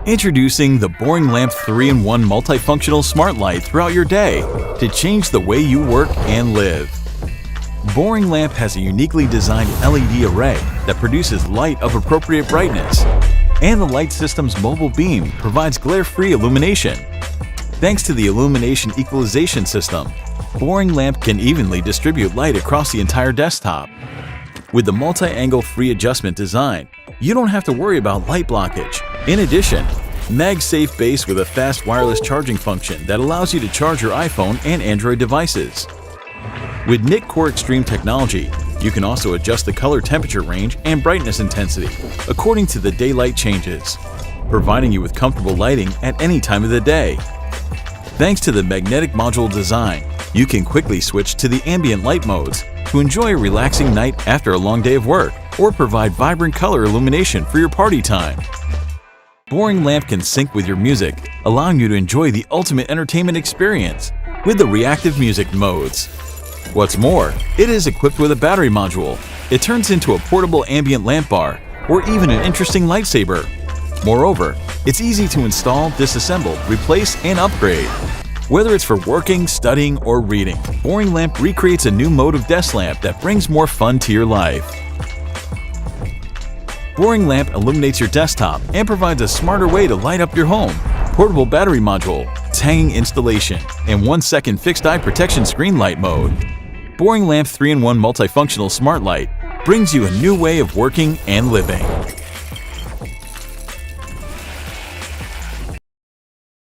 Introducing the Boring Lamp 3-in-1 multifunctional smart light throughout your day to change the way you work and live. Boring Lamp has a uniquely designed LED array that produces light of appropriate brightness, and the light system's mobile beam provides glare-free illumination. Thanks to the illumination equalization system, Boring Lamp can evenly distribute light across the entire desktop. With the multi-angle free adjustment design, you don't have to worry about light blockage. In addition, MagSafe base with a fast wireless charging function that allows you to charge your iPhone and Android devices. With Knit Core Extreme technology, you can also adjust the color temperature range and brightness intensity according to the daylight changes, providing you with comfortable lighting at any time of the day. Thanks to the magnetic module design, you can quickly switch to the ambient light modes to enjoy a relaxing night after a long day of work, or provide vibrant color illumination for your party time. Boring Lamp can sync with your music, allowing you to enjoy the ultimate entertainment experience with the reactive music modes. What's more, it is equipped with a battery module. It turns into a portable ambient lamp bar or even an interesting lightsaber. Moreover, it's easy to install, disassemble, replace, and upgrade. Whether it's for working, studying, or reading, Boring Lamp recreates a new mode of desk lamp that brings more fun to your life. Boring Lamp illuminates your desktop and provides a smarter way to light up your home. Portable battery module, hanging installation, and 1-second fixed eye protection screen light mode. Boring Lamp 3-in-1 multifunctional smart light brings you a new way of working and living.